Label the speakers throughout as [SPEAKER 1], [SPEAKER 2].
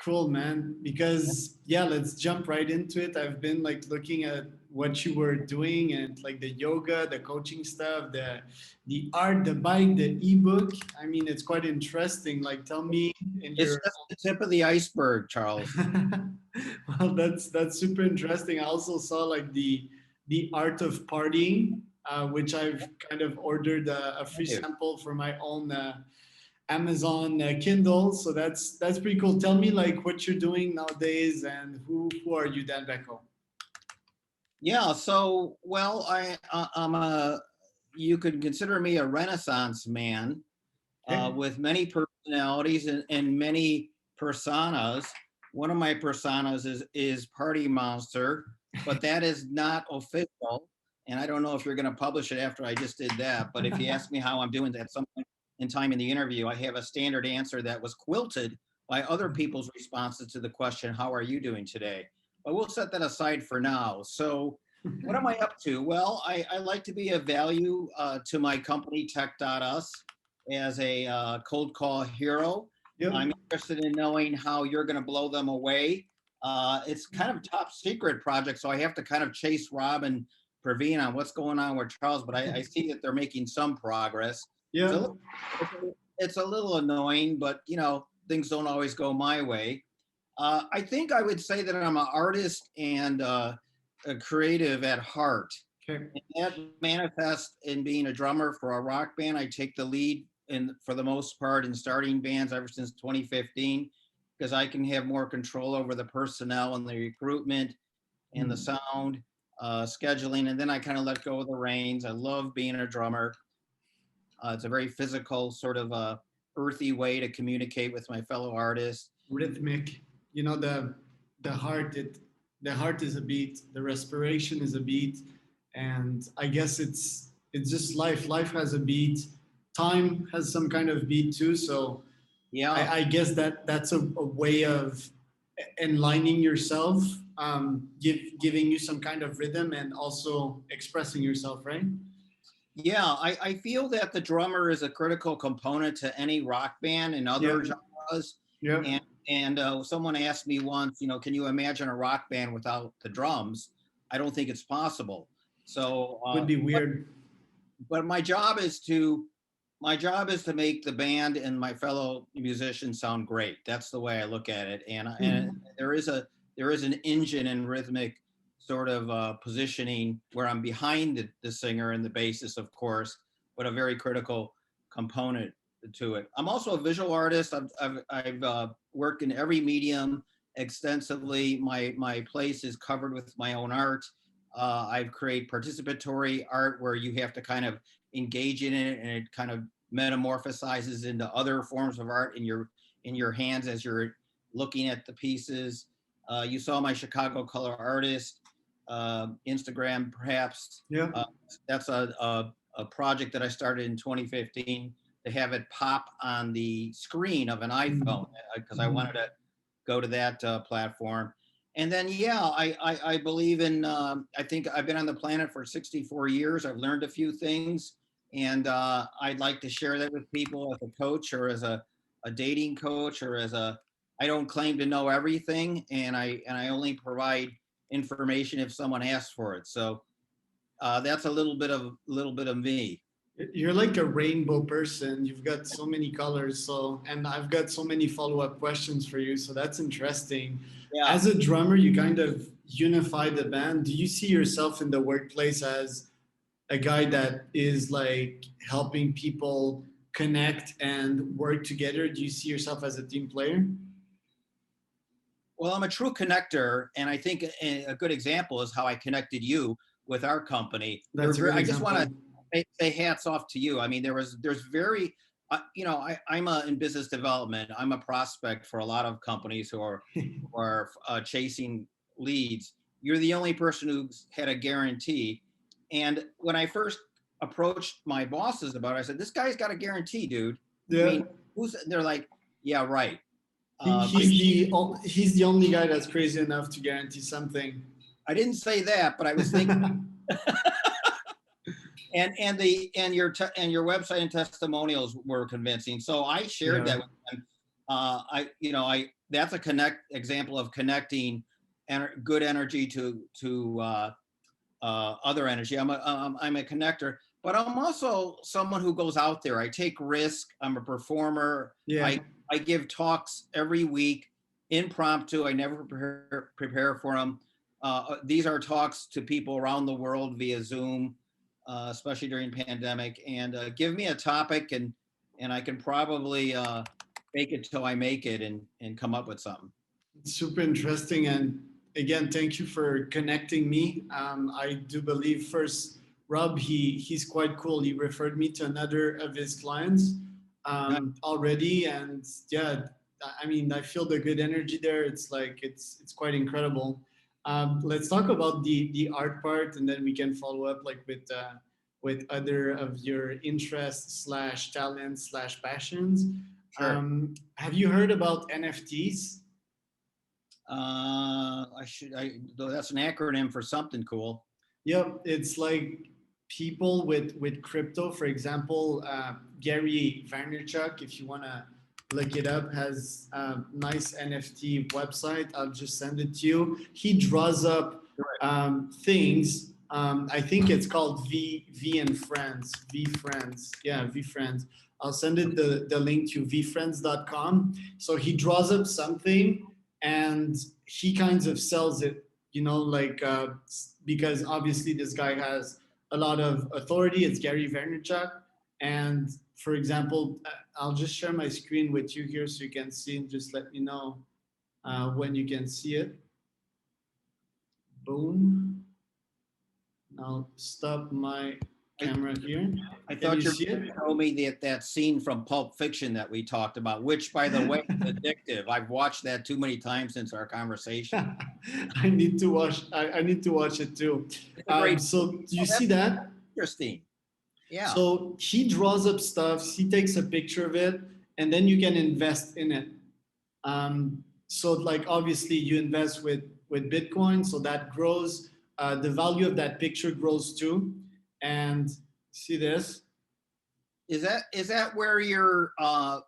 [SPEAKER 1] Cool, man. Because yeah, let's jump right into it. I've been like looking at what you were doing and like the yoga, the coaching stuff, the art, the bike, the ebook. I mean, it's quite interesting. Like, tell me in
[SPEAKER 2] It's
[SPEAKER 1] your
[SPEAKER 2] just the tip of the iceberg, Charles.
[SPEAKER 1] well, that's super interesting. I also saw like the art of partying, which I've kind of ordered a free sample for my own Amazon Kindle. So that's pretty cool. Tell me like what you're doing nowadays and who are you, Dan Becco?
[SPEAKER 2] Yeah, so well, I'm a you could consider me a Renaissance man
[SPEAKER 1] Okay.
[SPEAKER 2] with many personalities and many personas. One of my personas is Party Monster, but that is not official. And I don't know if you're going to publish it after I just did that. But if you ask me how I'm doing at some point in time in the interview, I have a standard answer that was quilted by other people's responses to the question, "How are you doing today?" But we'll set that aside for now. So, what am I up to? Well, I like to be of value to my company, Tech.us, as a cold call hero.
[SPEAKER 1] Yep.
[SPEAKER 2] I'm interested in knowing how you're going to blow them away. It's kind of a top secret project, so I have to kind of chase Rob and Praveen on what's going on with Charles, but I see that they're making some progress. It's a
[SPEAKER 1] Yeah.
[SPEAKER 2] little, it's a little annoying, but things don't always go my way. I think I would say that I'm an artist and a creative at heart.
[SPEAKER 1] Okay.
[SPEAKER 2] And that manifests in being a drummer for a rock band. I take the lead for the most part in starting bands ever since 2015 because I can have more control over the personnel and the recruitment and the
[SPEAKER 1] Hmm.
[SPEAKER 2] sound scheduling, and then I kind of let go of the reins. I love being a drummer. It's a very physical, sort of earthy way to communicate with my fellow artists.
[SPEAKER 1] Rhythmic. You know the heart. The heart is a beat. The respiration is a beat, and I guess it's just life. Life has a beat. Time has some kind of beat too. So
[SPEAKER 2] Yeah,
[SPEAKER 1] I guess that's a way of enlightening yourself, giving you some kind of rhythm and also expressing yourself, right?
[SPEAKER 2] yeah. I feel that the drummer is a critical component to any rock band and
[SPEAKER 1] Yeah,
[SPEAKER 2] other genres.
[SPEAKER 1] yeah.
[SPEAKER 2] And someone asked me once, can you imagine a rock band without the drums? I don't think it's possible. So,
[SPEAKER 1] Would be weird.
[SPEAKER 2] but my job is to make the band and my fellow musicians sound great. That's the way I look at it. And
[SPEAKER 1] Hmm.
[SPEAKER 2] there is an engine and rhythmic sort of positioning where I'm behind the singer and the bassist, of course, but a very critical component to it. I'm also a visual artist. I've worked in every medium extensively. My place is covered with my own art. I've created participatory art where you have to kind of engage in it and it kind of metamorphosizes into other forms of art in your hands as you're looking at the pieces. You saw my Chicago color artist Instagram, perhaps.
[SPEAKER 1] Yeah.
[SPEAKER 2] Uh, that's a project that I started in 2015 to have it pop on the screen of an iPhone because I
[SPEAKER 1] Mm-hmm.
[SPEAKER 2] wanted to go to that platform. And then, yeah, I believe in, I think I've been on the planet for 64 years. I've learned a few things, and I'd like to share that with people as a coach or as a dating coach or I don't claim to know everything, and I only provide information if someone asks for it. So that's a little bit of me.
[SPEAKER 1] You're like a rainbow person. You've got so many colors. So, and I've got so many follow-up questions for you. So that's interesting.
[SPEAKER 2] Yeah.
[SPEAKER 1] As a drummer, you kind of unify the band. Do you see yourself in the workplace as a guy that is like helping people connect and work together? Do you see yourself as a team player?
[SPEAKER 2] Well, I'm a true connector, and I think a good example is how I connected you with our company.
[SPEAKER 1] That's a good
[SPEAKER 2] I just want
[SPEAKER 1] example.
[SPEAKER 2] to say hats off to you. I mean, there's very, I'm in business development. I'm a prospect for a lot of companies who are chasing leads. You're the only person who's had a guarantee. And when I first approached my bosses about it, I said, "This guy's got a guarantee, dude. I
[SPEAKER 1] Yeah.
[SPEAKER 2] mean, who's?" They're like, "Yeah, right."
[SPEAKER 1] He's
[SPEAKER 2] Maybe
[SPEAKER 1] he's the only guy that's crazy enough to guarantee something.
[SPEAKER 2] I didn't say that, but I was thinking, and your website and testimonials were convincing. So I shared
[SPEAKER 1] Yeah.
[SPEAKER 2] that with them. I that's a connect example of connecting good energy to other energy. I'm a connector, but I'm also someone who goes out there. I take risk. I'm a performer.
[SPEAKER 1] Yeah,
[SPEAKER 2] I give talks every week, impromptu. I never prepare for them. These are talks to people around the world via Zoom, especially during pandemic. And give me a topic, and I can probably make it till I make it, and come up with something.
[SPEAKER 1] it's super interesting. And again, thank you for connecting me. I do believe first, Rob, he's quite cool. He referred me to another of his clients already, and yeah, I mean, I feel the good energy there. It's like it's quite incredible. Let's talk about the art part, and then we can follow up like with other of your interests slash talents slash passions.
[SPEAKER 2] Sure.
[SPEAKER 1] Have you heard about NFTs?
[SPEAKER 2] Though that's an acronym for something cool.
[SPEAKER 1] Yep, it's like people with crypto. For example, Gary Vaynerchuk, if you want to look it up, has a nice NFT website. I'll just send it to you. He draws up things. I think it's called V and Friends. V Friends. Yeah, V Friends. I'll send it the link to vfriends.com. So he draws up something and he kind of sells it, like because obviously this guy has a lot of authority. It's Gary Vaynerchuk. And for example, I'll just share my screen with you here so you can see and just let me know when you can see it. Boom. I'll stop my
[SPEAKER 2] I,
[SPEAKER 1] camera here.
[SPEAKER 2] I
[SPEAKER 1] Can you
[SPEAKER 2] thought you
[SPEAKER 1] see
[SPEAKER 2] were
[SPEAKER 1] it?
[SPEAKER 2] going to show me that scene from Pulp Fiction that we talked about, which, by the way, is addictive. I've watched that too many times since our conversation.
[SPEAKER 1] I need to watch. I need to watch it too.
[SPEAKER 2] It's a great.
[SPEAKER 1] So do you
[SPEAKER 2] Oh,
[SPEAKER 1] see
[SPEAKER 2] that's
[SPEAKER 1] that?
[SPEAKER 2] interesting. Yeah.
[SPEAKER 1] So he draws up stuff, he takes a picture of it, and then you can invest in it. So like obviously you invest with Bitcoin, so that grows. The value of that picture grows too. And see this?
[SPEAKER 2] Is that where you're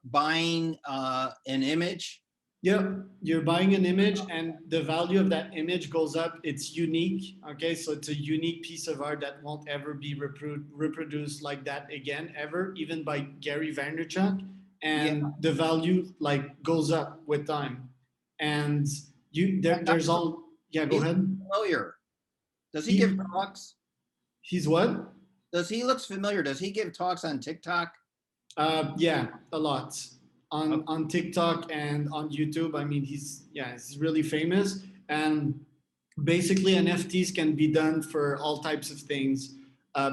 [SPEAKER 2] buying an image?
[SPEAKER 1] Yep, you're buying an image and the value of that image goes up. It's unique. Okay, so it's a unique piece of art that won't ever be reproduced like that again, ever, even by Gary Vaynerchuk.
[SPEAKER 2] Yeah,
[SPEAKER 1] And the value like goes up with time. And
[SPEAKER 2] I'm
[SPEAKER 1] there's all, yeah,
[SPEAKER 2] he
[SPEAKER 1] go
[SPEAKER 2] looks
[SPEAKER 1] ahead.
[SPEAKER 2] familiar. Does he give
[SPEAKER 1] He
[SPEAKER 2] talks?
[SPEAKER 1] he's what?
[SPEAKER 2] Does he looks familiar? Does he give talks on TikTok?
[SPEAKER 1] Yeah, a lot
[SPEAKER 2] Okay.
[SPEAKER 1] on TikTok and on YouTube. I mean, he's really famous, and basically NFTs can be done for all types of things.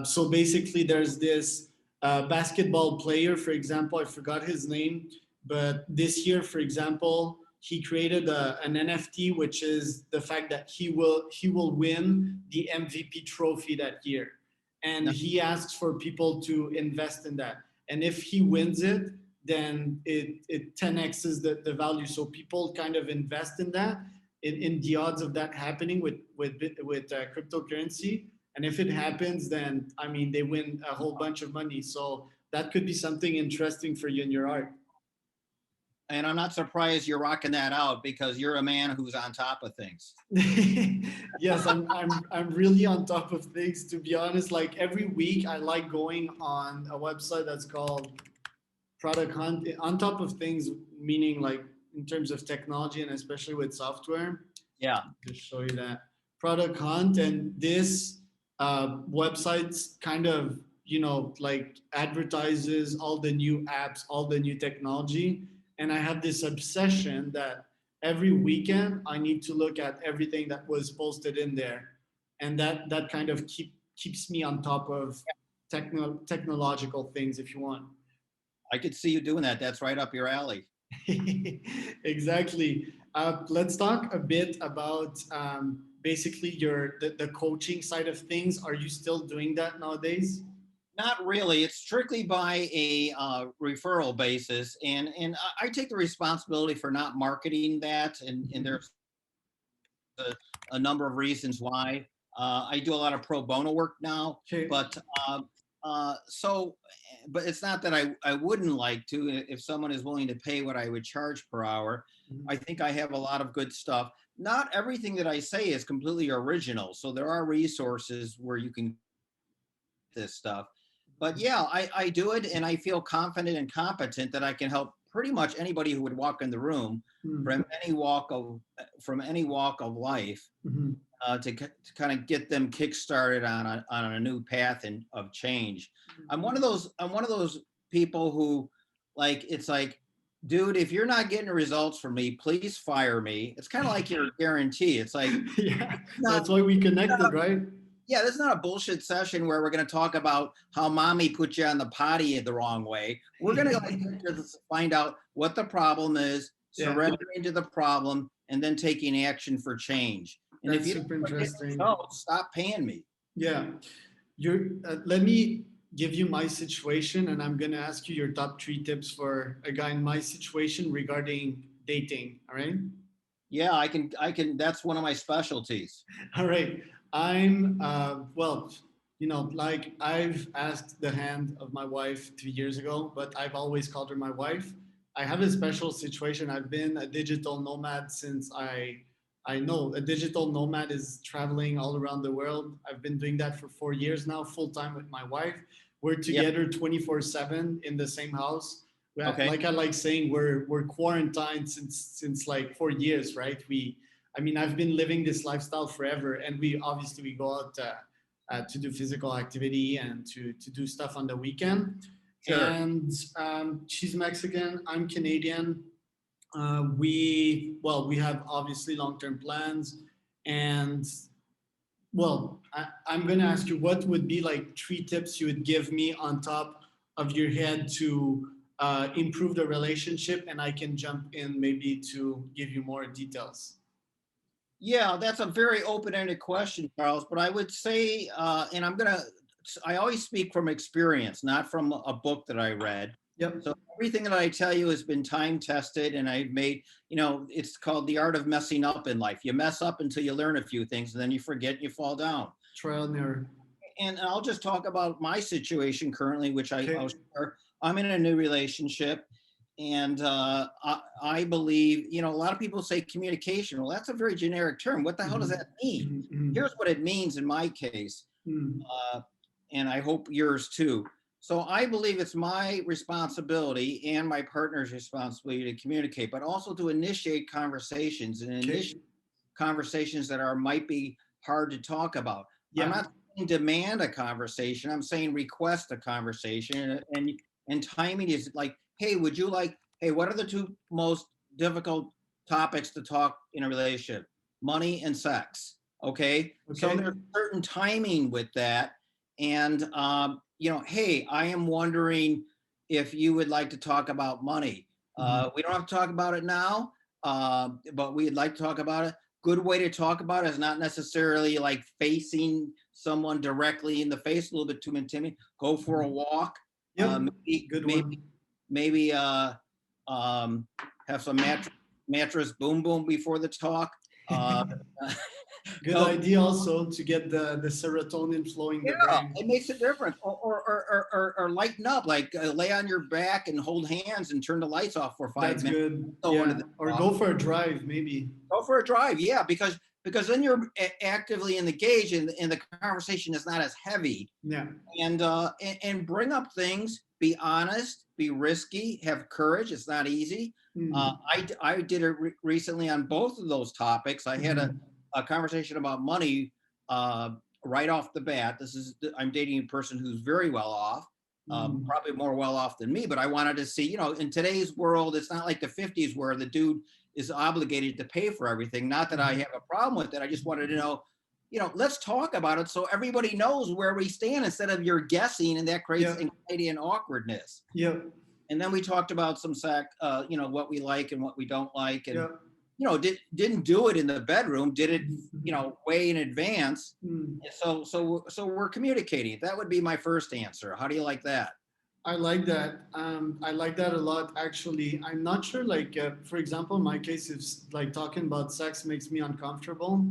[SPEAKER 1] So basically, there's this basketball player, for example, I forgot his name, but this year, for example, he created an NFT, which is the fact that he will win the MVP trophy that year, and
[SPEAKER 2] No,
[SPEAKER 1] he asks for people to invest in that. And if he wins it, then it 10x's the value. So people kind of invest in that, in the odds of that happening with cryptocurrency. And if it happens, then I mean they win a whole bunch of money. So that could be something interesting for you in your art.
[SPEAKER 2] and I'm not surprised you're rocking that out because you're a man who's on top of things.
[SPEAKER 1] Yes, I'm really on top of things, to be honest. Like every week I like going on a website that's called product hunt, on top of things, meaning like in terms of technology and especially with software.
[SPEAKER 2] Yeah.
[SPEAKER 1] Just show you that product hunt, and this websites kind of like advertises all the new apps, all the new technology. And I have this obsession that every weekend I need to look at everything that was posted in there, and that kind of keeps me on top of technological things, if you want.
[SPEAKER 2] I could see you doing that. That's right up your alley.
[SPEAKER 1] Exactly. Let's talk a bit about basically the coaching side of things. Are you still doing that nowadays?
[SPEAKER 2] Not really. It's strictly by a referral basis, and I take the responsibility for not marketing that. And there's a number of reasons why. I do a lot of pro bono work now,
[SPEAKER 1] Okay.
[SPEAKER 2] but So, but it's not that I wouldn't like to if someone is willing to pay what I would charge per hour. I
[SPEAKER 1] Mhm.
[SPEAKER 2] think I have a lot of good stuff. Not everything that I say is completely original. So there are resources where you can get this stuff. But yeah, I do it and I feel confident and competent that I can help pretty much anybody who would walk in the room
[SPEAKER 1] Mhm.
[SPEAKER 2] from any walk of life
[SPEAKER 1] Mhm.
[SPEAKER 2] to kind of get them kickstarted on a new path of change. I'm one of those people who like it's like, dude, if you're not getting results from me, please fire me. It's kind of like your guarantee. It's like
[SPEAKER 1] Yeah,
[SPEAKER 2] not
[SPEAKER 1] that's why we connected, right?
[SPEAKER 2] yeah, this is not a bullshit session where we're going to talk about how mommy put you on the potty the wrong way. We're going to like just find out what the problem is,
[SPEAKER 1] Yeah,
[SPEAKER 2] surrendering to the problem, and then taking action for change. And if
[SPEAKER 1] that's
[SPEAKER 2] you don't
[SPEAKER 1] super
[SPEAKER 2] start getting
[SPEAKER 1] interesting.
[SPEAKER 2] results, stop paying me.
[SPEAKER 1] Yeah, let me give you my situation, and I'm gonna ask you your top three tips for a guy in my situation regarding dating. All right.
[SPEAKER 2] Yeah, I can. That's one of my specialties.
[SPEAKER 1] All right. I'm well, like I've asked the hand of my wife 2 years ago, but I've always called her my wife. I have a special situation. I've been a digital nomad since I know a digital nomad is traveling all around the world. I've been doing that for 4 years now, full time with my wife. We're
[SPEAKER 2] Yeah.
[SPEAKER 1] together 24/7 in the same house.
[SPEAKER 2] Okay.
[SPEAKER 1] Like I like saying, we're quarantined since like 4 years, right? I mean, I've been living this lifestyle forever, and we go out to do physical activity and to do stuff on the weekend.
[SPEAKER 2] Sure.
[SPEAKER 1] And she's Mexican, I'm Canadian. We have obviously long term plans, and I'm gonna ask you what would be like three tips you would give me on top of your head to improve the relationship, and I can jump in maybe to give you more details.
[SPEAKER 2] Yeah, that's a very open-ended question, Charles. But I would say, and I always speak from experience, not from a book that I read.
[SPEAKER 1] Yep.
[SPEAKER 2] So everything that I tell you has been time tested, and I've made, it's called the art of messing up in life. You mess up until you learn a few things, and then you forget and you fall down.
[SPEAKER 1] Trial and error.
[SPEAKER 2] And I'll just talk about my situation currently, which I'll
[SPEAKER 1] Okay.
[SPEAKER 2] share. I'm in a new relationship, and I believe, a lot of people say communication. Well, that's a very generic term. What the hell does
[SPEAKER 1] Mm-hmm.
[SPEAKER 2] that mean?
[SPEAKER 1] Mm-hmm.
[SPEAKER 2] Here's what it means in my case,
[SPEAKER 1] Mm-hmm.
[SPEAKER 2] uh, and I hope yours too. So I believe it's my responsibility and my partner's responsibility to communicate, but also to initiate conversations and
[SPEAKER 1] Okay.
[SPEAKER 2] initiate conversations that might be hard to talk about. I'm
[SPEAKER 1] Yeah.
[SPEAKER 2] not saying demand a conversation. I'm saying request a conversation, and timing is like, hey, would you like? Hey, what are the two most difficult topics to talk in a relationship? Money and sex. Okay, so
[SPEAKER 1] Okay.
[SPEAKER 2] there's certain timing with that, and hey, I am wondering if you would like to talk about money.
[SPEAKER 1] Mm-hmm.
[SPEAKER 2] We don't have to talk about it now, but we'd like to talk about it. Good way to talk about it is not necessarily like facing someone directly in the face, a little bit too intimidating. Go for a
[SPEAKER 1] Mm-hmm.
[SPEAKER 2] walk.
[SPEAKER 1] Yep.
[SPEAKER 2] Maybe,
[SPEAKER 1] Good
[SPEAKER 2] maybe,
[SPEAKER 1] one.
[SPEAKER 2] maybe um, have some mattress boom boom before the talk. Uh,
[SPEAKER 1] Good
[SPEAKER 2] no,
[SPEAKER 1] idea also to get the serotonin flowing
[SPEAKER 2] yeah,
[SPEAKER 1] the brain.
[SPEAKER 2] it makes a difference. Or lighten up, like lay on your back and hold hands and turn the lights off for five
[SPEAKER 1] That's
[SPEAKER 2] minutes.
[SPEAKER 1] good.
[SPEAKER 2] Go into
[SPEAKER 1] Yeah.
[SPEAKER 2] the
[SPEAKER 1] Or
[SPEAKER 2] talk.
[SPEAKER 1] go for a drive, maybe.
[SPEAKER 2] Go for a drive, yeah, because then you're actively engaged, and the conversation is not as heavy.
[SPEAKER 1] Yeah.
[SPEAKER 2] And bring up things. Be honest. Be risky. Have courage. It's not easy.
[SPEAKER 1] Mm-hmm.
[SPEAKER 2] I did it recently on both of those topics. I had
[SPEAKER 1] Mm-hmm.
[SPEAKER 2] a conversation about money uh, right off the bat. I'm dating a person who's very well off.
[SPEAKER 1] Mm-hmm.
[SPEAKER 2] Probably more well off than me, but I wanted to see, in today's world, it's not like the 50s where the dude is obligated to pay for everything. Not that I
[SPEAKER 1] Mm-hmm.
[SPEAKER 2] have a problem with it. I just wanted to know, let's talk about it so everybody knows where we stand instead of you're guessing, and that creates
[SPEAKER 1] Yeah.
[SPEAKER 2] anxiety and awkwardness.
[SPEAKER 1] Yep.
[SPEAKER 2] And then we talked about some what we like and what we don't like, and
[SPEAKER 1] Yep.
[SPEAKER 2] didn't do it in the bedroom, did it,
[SPEAKER 1] Mm-hmm.
[SPEAKER 2] way in advance.
[SPEAKER 1] Mm-hmm.
[SPEAKER 2] So we're communicating. That would be my first answer. How do you like that?
[SPEAKER 1] I like that. I like that a lot. Actually, I'm not sure. Like, for example, my case is like talking about sex makes me uncomfortable.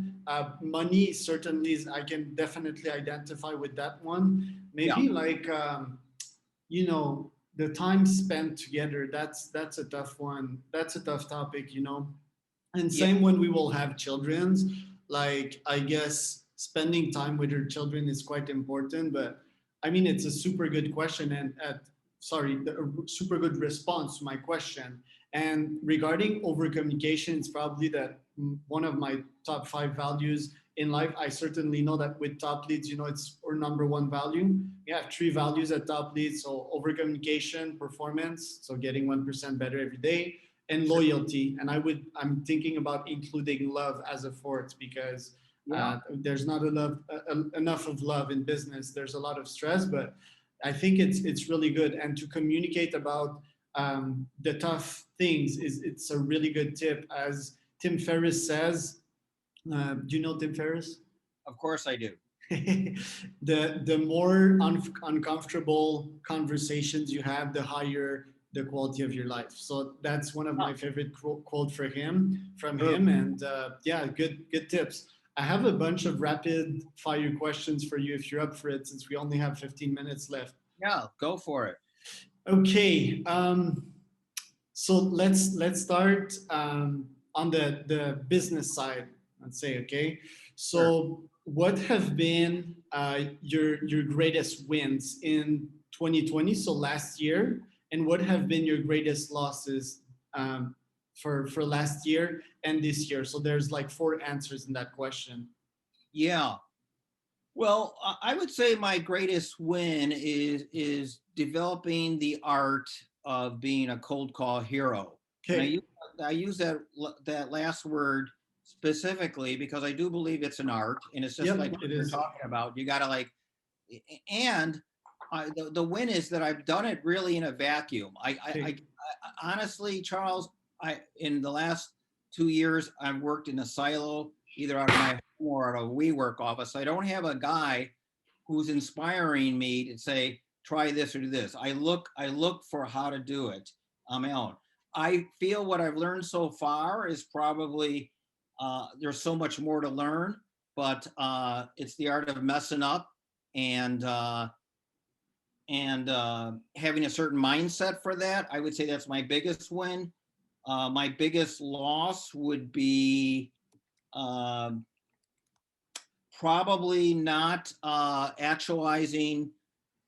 [SPEAKER 1] Money certainly is. I can definitely identify with that one.
[SPEAKER 2] Yeah,
[SPEAKER 1] Maybe like the time spent together. That's a tough one. That's a tough topic. And
[SPEAKER 2] yeah,
[SPEAKER 1] same when we will have children's, like I guess spending time with your children is quite important. But I mean, it's a super good question, and sorry, a super good response to my question. And regarding over communication, it's probably that one of my top five values in life. I certainly know that with top leads, it's our number one value. We have three values at top leads. So over communication, performance, so getting 1% better every day, and
[SPEAKER 2] sure.
[SPEAKER 1] loyalty. And I'm thinking about including love as a fourth, because
[SPEAKER 2] Yeah,
[SPEAKER 1] there's not enough of love in business. There's a lot of stress, but I think it's really good. And to communicate about the tough things is it's a really good tip. As Tim Ferriss says, do you know Tim Ferriss?
[SPEAKER 2] of course I do.
[SPEAKER 1] The more uncomfortable conversations you have, the higher the quality of your life. So that's one of
[SPEAKER 2] Huh,
[SPEAKER 1] my favorite quote for him from
[SPEAKER 2] true.
[SPEAKER 1] him. And yeah, good tips. I have a bunch of rapid fire questions for you if you're up for it, since we only have 15 minutes left.
[SPEAKER 2] Yeah, go for it.
[SPEAKER 1] Okay. So let's start on the business side. Let's say, okay.
[SPEAKER 2] Sure.
[SPEAKER 1] So what have been your greatest wins in 2020? So last year, and what have been your greatest losses for last year and this year? So there's like four answers in that question.
[SPEAKER 2] Yeah. Well, I would say my greatest win is developing the art of being a cold call hero, and
[SPEAKER 1] Okay.
[SPEAKER 2] I use that last word specifically because I do believe it's an art, and it's just like
[SPEAKER 1] Yep,
[SPEAKER 2] what
[SPEAKER 1] it
[SPEAKER 2] you're
[SPEAKER 1] is.
[SPEAKER 2] talking about. You got to like, and the win is that I've done it really in a vacuum.
[SPEAKER 1] Okay.
[SPEAKER 2] Honestly, Charles, I in the last 2 years I've worked in a silo, either out of my home or out of a WeWork office. I don't have a guy who's inspiring me to say try this or do this. I look for how to do it on my own. I feel what I've learned so far is probably there's so much more to learn, but it's the art of messing up and having a certain mindset for that. I would say that's my biggest win. My biggest loss would be um, probably not actualizing.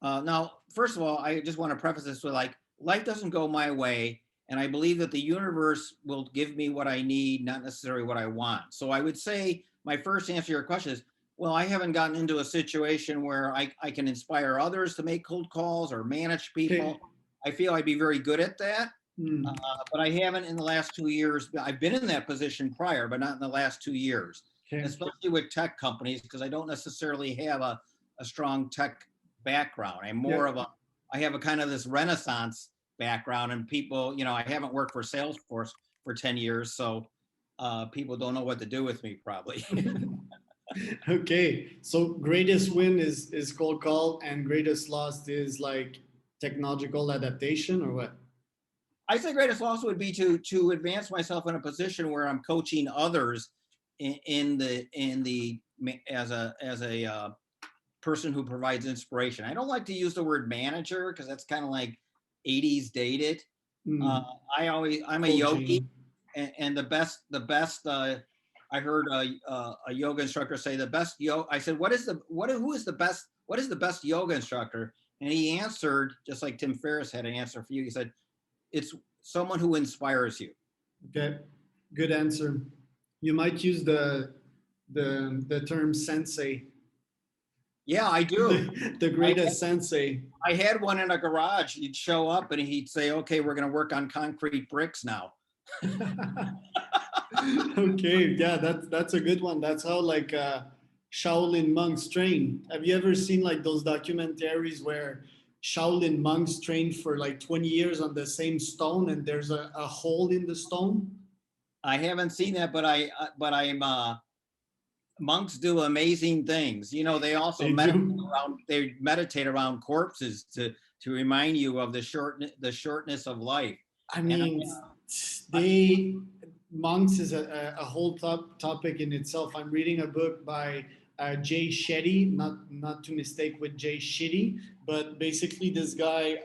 [SPEAKER 2] Now, first of all, I just want to preface this with like, life doesn't go my way. And I believe that the universe will give me what I need, not necessarily what I want. So I would say my first answer to your question is, well, I haven't gotten into a situation where I can inspire others to make cold calls or manage
[SPEAKER 1] Okay.
[SPEAKER 2] people. I feel I'd be very good at that. Uh,
[SPEAKER 1] Hmm.
[SPEAKER 2] but I haven't in the last 2 years. I've been in that position prior, but not in the last 2 years,
[SPEAKER 1] Okay.
[SPEAKER 2] especially with tech companies, because I don't necessarily have a strong tech background. I'm more of
[SPEAKER 1] Yep.
[SPEAKER 2] a, I have a kind of this renaissance background, and people, I haven't worked for Salesforce for 10 years. So people don't know what to do with me probably.
[SPEAKER 1] Okay, so greatest win is cold call, and greatest loss is like technological adaptation, or what?
[SPEAKER 2] I think greatest loss would be to advance myself in a position where I'm coaching others in the as a person who provides inspiration. I don't like to use the word manager because that's kind of like 80s dated. Uh,
[SPEAKER 1] Hmm.
[SPEAKER 2] I'm a yogi,
[SPEAKER 1] Coaching.
[SPEAKER 2] and the best. I heard a yoga instructor say the best yoga. I said, who is the best? What is the best yoga instructor? And he answered just like Tim Ferriss had an answer for you. He said, it's someone who inspires you.
[SPEAKER 1] Okay, good answer. You might use the term sensei,
[SPEAKER 2] Yeah, I do.
[SPEAKER 1] the
[SPEAKER 2] I
[SPEAKER 1] greatest sensei.
[SPEAKER 2] I had one in a garage. He'd show up and he'd say, "Okay, we're going to work on concrete bricks now."
[SPEAKER 1] Okay, yeah, that's a good one. That's how like Shaolin monks train. Have you ever seen like those documentaries where Shaolin monks train for like 20 years on the same stone, and there's a hole in the stone?
[SPEAKER 2] I haven't seen that, but I'm monks do amazing things. You know, they also
[SPEAKER 1] They do.
[SPEAKER 2] meditate around corpses to remind you of the shortness of life.
[SPEAKER 1] I
[SPEAKER 2] And
[SPEAKER 1] mean,
[SPEAKER 2] I,
[SPEAKER 1] they monks is a whole topic in itself. I'm reading a book by Jay Shetty, not to mistake with Jay Shitty, but basically this guy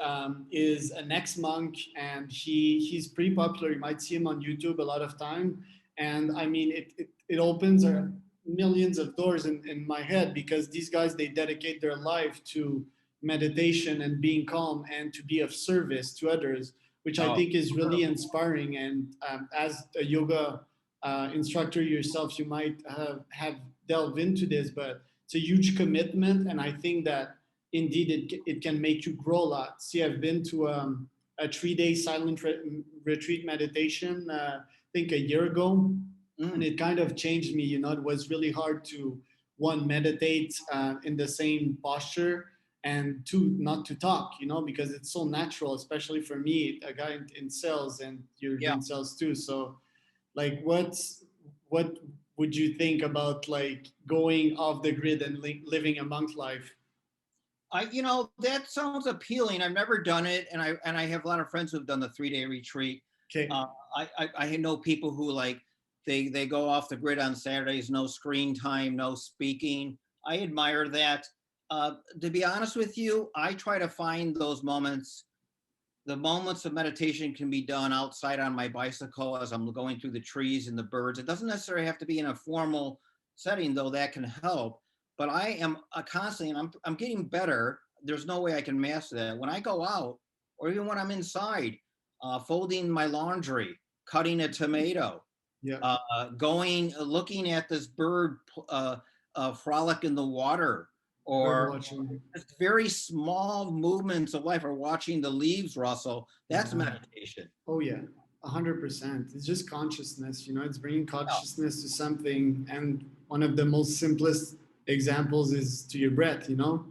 [SPEAKER 1] is an ex monk, and he's pretty popular. You might see him on YouTube a lot of time, and I mean it opens millions of doors in my head, because these guys, they dedicate their life to meditation and being calm and to be of service to others, which I
[SPEAKER 2] oh,
[SPEAKER 1] think is really inspiring. And as a yoga instructor yourself, you might have delved into this, but it's a huge commitment. And I think that indeed it can make you grow a lot. See, I've been to a 3 day silent retreat meditation, I think a year ago, and
[SPEAKER 2] mm,
[SPEAKER 1] it kind of changed me. You know, it was really hard to one meditate in the same posture, and two, not to talk, you know, because it's so natural, especially for me, a guy in sales, and you're
[SPEAKER 2] yeah.
[SPEAKER 1] in sales too. So like what would you think about like going off the grid and living a monk life?
[SPEAKER 2] You know, that sounds appealing. I've never done it, and I have a lot of friends who've done the 3 day retreat.
[SPEAKER 1] Okay.
[SPEAKER 2] Uh, I know people who like they go off the grid on Saturdays, no screen time, no speaking. I admire that. To be honest with you, I try to find those moments. The moments of meditation can be done outside on my bicycle as I'm going through the trees and the birds. It doesn't necessarily have to be in a formal setting, though that can help. But I am constantly, and I'm getting better. There's no way I can master that. When I go out, or even when I'm inside, folding my laundry, cutting a tomato,
[SPEAKER 1] Yeah.
[SPEAKER 2] looking at this bird frolic in the water,
[SPEAKER 1] Bird
[SPEAKER 2] or
[SPEAKER 1] watching.
[SPEAKER 2] just very small movements of life, or watching the leaves rustle. That's
[SPEAKER 1] Yeah.
[SPEAKER 2] meditation.
[SPEAKER 1] Oh yeah. 100%. It's just consciousness, you know, it's bringing consciousness to something. And one of the most simplest examples is to your breath, you know.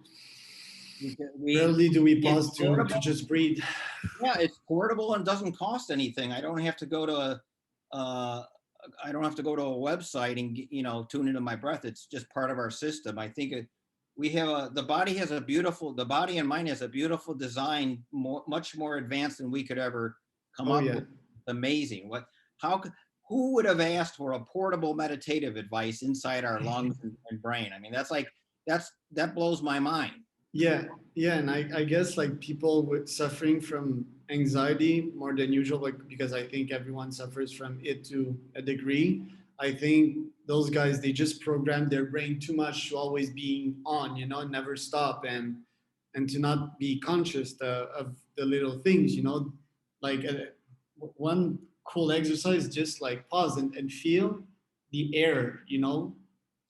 [SPEAKER 2] We
[SPEAKER 1] Rarely do we
[SPEAKER 2] it's
[SPEAKER 1] pause to
[SPEAKER 2] portable.
[SPEAKER 1] just breathe.
[SPEAKER 2] Yeah, it's portable and doesn't cost anything. I don't have to go to uh, I don't have to go to a website and tune into my breath. It's just part of our system. I think we have the body has a beautiful the body and mind has a beautiful design, much more advanced than we could ever come
[SPEAKER 1] Oh
[SPEAKER 2] up
[SPEAKER 1] yeah.
[SPEAKER 2] with. Amazing. How who would have asked for a portable meditative advice inside our lungs and brain? I mean, that blows my mind.
[SPEAKER 1] Yeah, yeah, and I guess like people with suffering from anxiety more than usual, like because I think everyone suffers from it to a degree. I think those guys, they just program their brain too much to always being on, you know, never stop, and to not be conscious of the little things, you know, like one cool exercise, just like pause and feel the air, you know,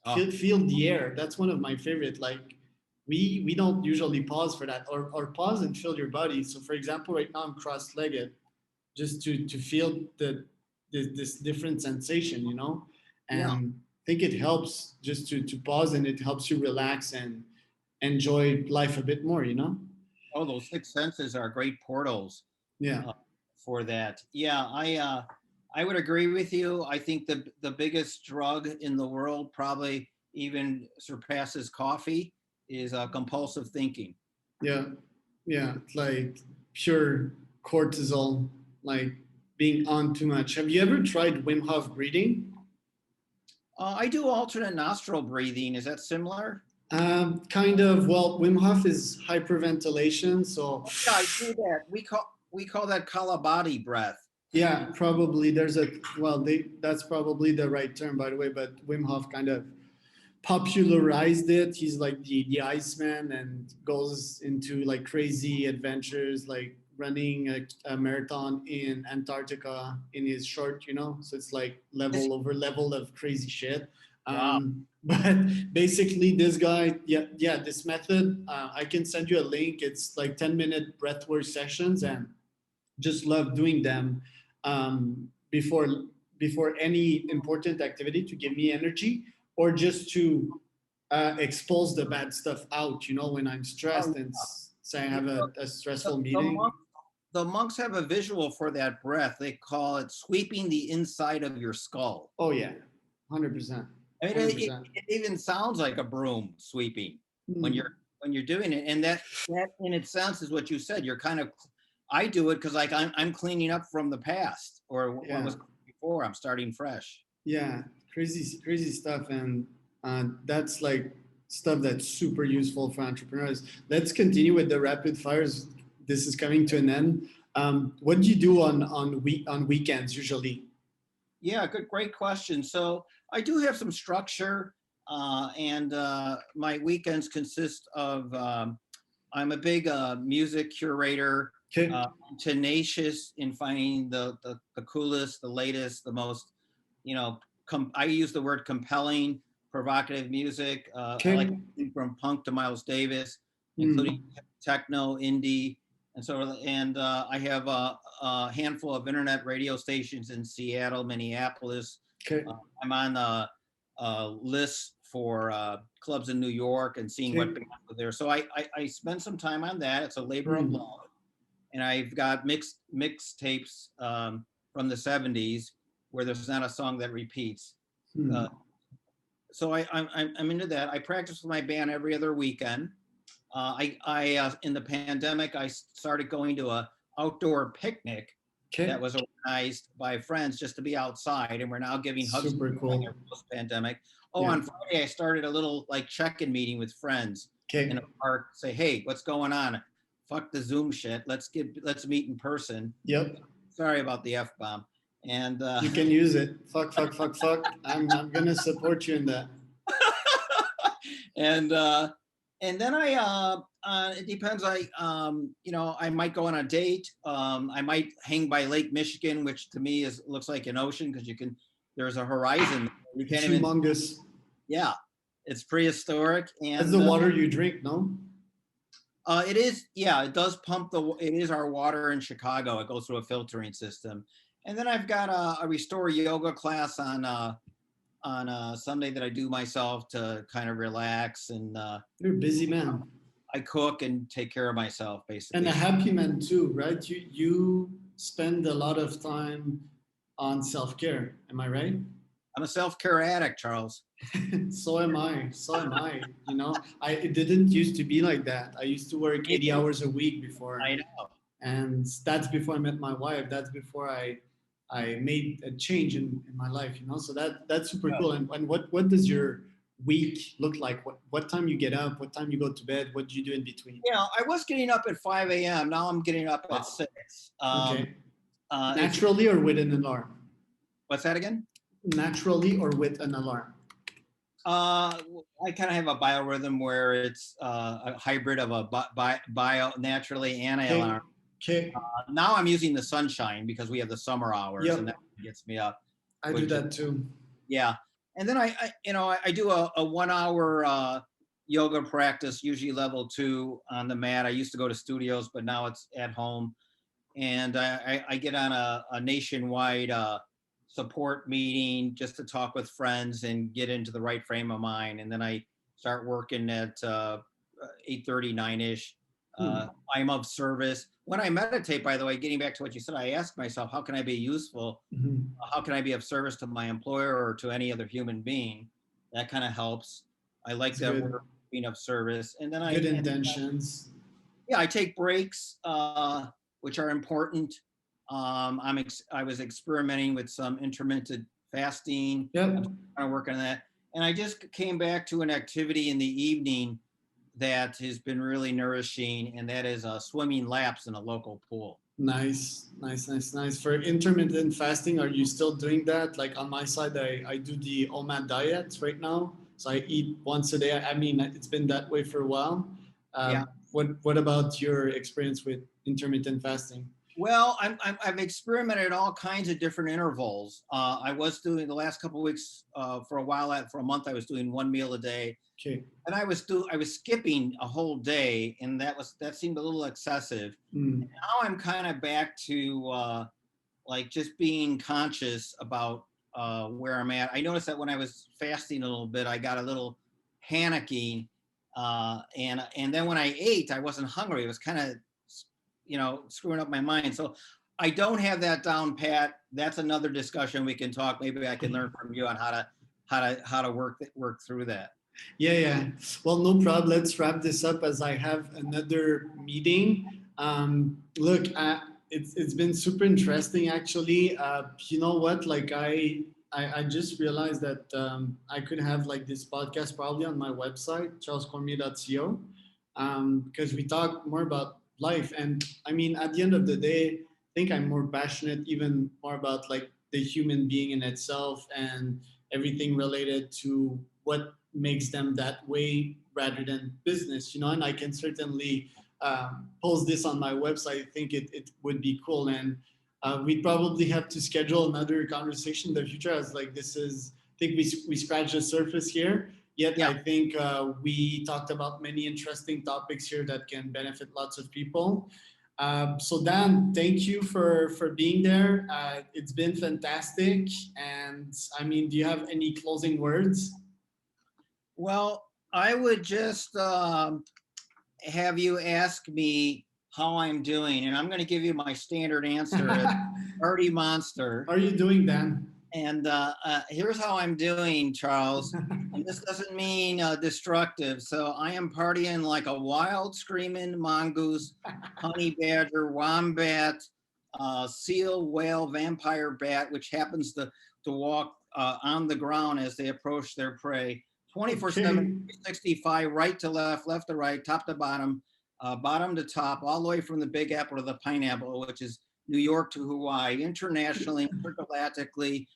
[SPEAKER 2] Oh,
[SPEAKER 1] feel the air. That's one of my favorite. Like we don't usually pause for that, or pause and feel your body. So for example, right now I'm cross-legged, just to feel this different sensation, you know.
[SPEAKER 2] yeah.
[SPEAKER 1] And I think it helps just to pause, and it helps you relax and enjoy life a bit more, you know.
[SPEAKER 2] Oh, those six senses are great portals
[SPEAKER 1] Yeah.
[SPEAKER 2] uh, for that. Yeah, I would agree with you. I think the biggest drug in the world probably even surpasses coffee is compulsive thinking.
[SPEAKER 1] Yeah. Yeah, like pure cortisol, like being on too much. Have you ever tried Wim Hof breathing?
[SPEAKER 2] I do alternate nostril breathing. Is that similar?
[SPEAKER 1] Kind of. Well, Wim Hof is hyperventilation, so
[SPEAKER 2] Yeah, I do that. We call that kalabadi breath.
[SPEAKER 1] yeah, probably there's a well, that's probably the right term, by the way. But Wim Hof kind of popularized it. He's like the Iceman, and goes into like crazy adventures, like running a marathon in Antarctica in his short, you know. So it's like
[SPEAKER 2] Is
[SPEAKER 1] level over level of crazy shit.
[SPEAKER 2] Wow.
[SPEAKER 1] But basically, this guy, yeah, this method, I can send you a link. It's like 10-minute breathwork sessions, and just love doing them before any important activity, to give me energy, or just to expose the bad stuff out, you know, when I'm
[SPEAKER 2] Oh,
[SPEAKER 1] stressed, and say I
[SPEAKER 2] yeah.
[SPEAKER 1] have a stressful
[SPEAKER 2] The
[SPEAKER 1] meeting.
[SPEAKER 2] monks have a visual for that breath. They call it sweeping the inside of your skull.
[SPEAKER 1] Oh yeah, 100%.
[SPEAKER 2] I mean, it even sounds like a broom sweeping when
[SPEAKER 1] Mm.
[SPEAKER 2] you're doing it, and that in its sense is what you said. You're kind of, I do it because like I'm cleaning up from the past or what
[SPEAKER 1] Yeah.
[SPEAKER 2] was before. I'm starting fresh.
[SPEAKER 1] Yeah, crazy stuff, and that's like stuff that's super useful for entrepreneurs. Let's continue with the rapid fires. This is coming to an end. What do you do on weekends usually?
[SPEAKER 2] Yeah, great question. So I do have some structure, and my weekends consist of. I'm a big music curator.
[SPEAKER 1] Okay,
[SPEAKER 2] Tenacious in finding the coolest, the latest, the most, you know. I use the word compelling, provocative music. I like
[SPEAKER 1] okay,
[SPEAKER 2] everything from punk to Miles Davis, including
[SPEAKER 1] mm,
[SPEAKER 2] techno, indie, and sort of. And I have a handful of internet radio stations in Seattle, Minneapolis.
[SPEAKER 1] okay,
[SPEAKER 2] I'm on lists for clubs in New York and seeing what
[SPEAKER 1] okay,
[SPEAKER 2] bands are there. So I spend some time on that. It's a labor of
[SPEAKER 1] mm,
[SPEAKER 2] love, and I've got mix tapes from the '70s where there's not a song that repeats. Uh,
[SPEAKER 1] mm.
[SPEAKER 2] so I'm into that. I practice with my band every other weekend. I in the pandemic I started going to a outdoor picnic that
[SPEAKER 1] Okay,
[SPEAKER 2] was organized by friends just to be outside, and we're now giving hugs
[SPEAKER 1] super cool.
[SPEAKER 2] post pandemic. Oh,
[SPEAKER 1] Yeah.
[SPEAKER 2] on Friday I started a little like check-in meeting with friends in a
[SPEAKER 1] Okay.
[SPEAKER 2] park. Say, hey, what's going on? Fuck the Zoom shit. Let's meet in person.
[SPEAKER 1] Yep.
[SPEAKER 2] Sorry about the f bomb. And
[SPEAKER 1] You can use it. Fuck, fuck, fuck, fuck. I'm gonna support you in that.
[SPEAKER 2] and then it depends. I might go on a date. I might hang by Lake Michigan, which to me looks like an ocean because there's a horizon. You can't
[SPEAKER 1] It's
[SPEAKER 2] even.
[SPEAKER 1] humongous.
[SPEAKER 2] Yeah, it's prehistoric,
[SPEAKER 1] That's
[SPEAKER 2] and
[SPEAKER 1] the water you drink, no?
[SPEAKER 2] it is. Yeah, it does pump it is our water in Chicago. It goes through a filtering system, and then I've got a restore yoga class on a Sunday that I do myself to kind of relax, and
[SPEAKER 1] You're a busy man.
[SPEAKER 2] I cook and take care of myself
[SPEAKER 1] And a
[SPEAKER 2] basically.
[SPEAKER 1] happy man too, right? You spend a lot of time on self-care. Am I right?
[SPEAKER 2] I'm a self-care addict, Charles.
[SPEAKER 1] So am I. So am I. You know, it didn't used to be like that. I used to work
[SPEAKER 2] Me
[SPEAKER 1] 80
[SPEAKER 2] too.
[SPEAKER 1] hours a week before,
[SPEAKER 2] I know.
[SPEAKER 1] and that's before I met my wife. That's before I made a change in my life. You know, so that's super cool. And what does your week look like? What time you get up? What time you go to bed? What do you do in between?
[SPEAKER 2] Yeah, I was getting up at 5 a.m. Now I'm getting up at
[SPEAKER 1] Wow.
[SPEAKER 2] 6.
[SPEAKER 1] Okay.
[SPEAKER 2] It's
[SPEAKER 1] Naturally or with an alarm?
[SPEAKER 2] What's that again?
[SPEAKER 1] Naturally or with an alarm?
[SPEAKER 2] Uh, I kind of have a biorhythm where it's a hybrid of a bio naturally and a
[SPEAKER 1] Okay.
[SPEAKER 2] alarm.
[SPEAKER 1] Okay.
[SPEAKER 2] Now I'm using the sunshine because we have the summer hours, and
[SPEAKER 1] Yep.
[SPEAKER 2] that gets me up,
[SPEAKER 1] I do
[SPEAKER 2] which is
[SPEAKER 1] that too.
[SPEAKER 2] yeah. And then I do a 1 hour yoga practice, usually level 2 on the mat. I used to go to studios, but now it's at home. And I get on a nationwide support meeting just to talk with friends and get into the right frame of mind. And then I start working at 8:30, 9-ish.
[SPEAKER 1] Hmm.
[SPEAKER 2] I'm of service. When I meditate, by the way, getting back to what you said, I ask myself, how can I be useful?
[SPEAKER 1] Mhm.
[SPEAKER 2] How can I be of service to my employer or to any other human being? That kind of helps. I like
[SPEAKER 1] It's
[SPEAKER 2] that
[SPEAKER 1] good.
[SPEAKER 2] word, being of service. And then
[SPEAKER 1] Good intentions.
[SPEAKER 2] yeah, I take breaks, which are important. I was experimenting with some intermittent fasting. I'm
[SPEAKER 1] Yep.
[SPEAKER 2] kind of working on that. And I just came back to an activity in the evening that has been really nourishing, and that is swimming laps in a local pool.
[SPEAKER 1] Nice, nice, nice, nice. For intermittent fasting, are you still doing that? Like on my side, I do the OMAD diet right now. So I eat once a day. I mean, it's been that way for a while.
[SPEAKER 2] Yeah.
[SPEAKER 1] What about your experience with intermittent fasting?
[SPEAKER 2] Well, I've experimented all kinds of different intervals. I was doing the last couple of weeks for a while. For a month, I was doing 1 meal a day,
[SPEAKER 1] Okay.
[SPEAKER 2] and I was skipping a whole day, and that seemed a little excessive.
[SPEAKER 1] Mm.
[SPEAKER 2] Now I'm kind of back to like just being conscious about where I'm at. I noticed that when I was fasting a little bit, I got a little panicky, and then when I ate, I wasn't hungry. It was kind of screwing up my mind. So I don't have that down pat. That's another discussion we can talk. Maybe I can learn from you on how to work through that.
[SPEAKER 1] Yeah, yeah. Well, no problem. Let's wrap this up as I have another meeting. Look, it's been super interesting actually. You know what? Like I just realized that I could have like this podcast probably on my website, charlescormier.co, because we talk more about life. And I mean, at the end of the day, I think I'm more passionate, even more about like the human being in itself and everything related to what makes them that way rather than business, you know. And I can certainly post this on my website. I think it would be cool. And we'd probably have to schedule another conversation in the future, as like this is, I think we scratched the surface here. Yet
[SPEAKER 2] Yeah.
[SPEAKER 1] I think we talked about many interesting topics here that can benefit lots of people. So Dan, thank you for being there. It's been fantastic. And I mean, do you have any closing words?
[SPEAKER 2] Well, I would just have you ask me how I'm doing, and I'm going to give you my standard answer as party monster.
[SPEAKER 1] How are you doing, Dan?
[SPEAKER 2] And here's how I'm doing, Charles. And this doesn't mean destructive. So I am partying like a wild screaming mongoose, honey badger, wombat, seal, whale, vampire bat, which happens to walk on the ground as they approach their prey. 24/7,
[SPEAKER 1] Okay.
[SPEAKER 2] 365, right to left to right, top to bottom, bottom to top, all the way from the Big Apple to the Pineapple, which is New York to Hawaii, internationally, intergalactically,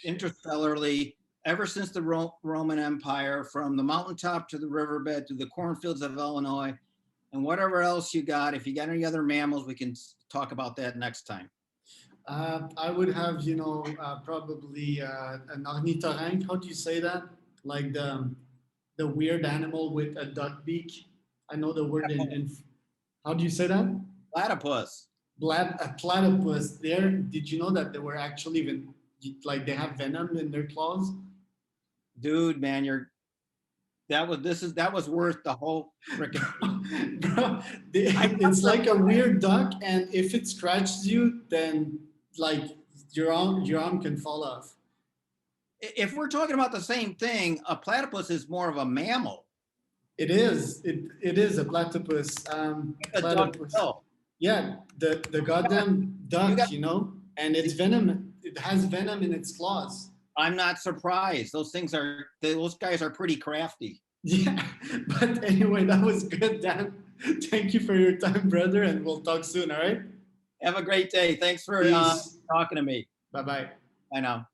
[SPEAKER 2] interstellarly, ever since the Roman Empire, from the mountaintop to the riverbed to the cornfields of Illinois, and whatever else you got. If you got any other mammals, we can talk about that next time.
[SPEAKER 1] I would have, you know, probably an ornithorynque. How do you say that? Like the weird animal with a duck beak. I know the word in how do you say that?
[SPEAKER 2] Platypus.
[SPEAKER 1] A platypus. There, did you know that they were actually even like they have venom in their claws?
[SPEAKER 2] Dude, man, that was worth the whole freaking.
[SPEAKER 1] Bro, it's like a weird duck, and if it scratches you, then like your arm can fall off.
[SPEAKER 2] If we're talking about the same thing, a platypus is more of a mammal.
[SPEAKER 1] It is. It is a platypus.
[SPEAKER 2] A duck
[SPEAKER 1] Platypus.
[SPEAKER 2] bill.
[SPEAKER 1] Yeah, the goddamn
[SPEAKER 2] You
[SPEAKER 1] duck,
[SPEAKER 2] got.
[SPEAKER 1] you know, and it's venom. It has venom in its claws.
[SPEAKER 2] I'm not surprised. Those guys are pretty crafty.
[SPEAKER 1] Yeah, but anyway, that was good, Dan. Thank you for your time, brother, and we'll talk soon. All right.
[SPEAKER 2] Have a great day. Thanks for
[SPEAKER 1] Peace.
[SPEAKER 2] talking to me.
[SPEAKER 1] Bye bye.
[SPEAKER 2] Bye now.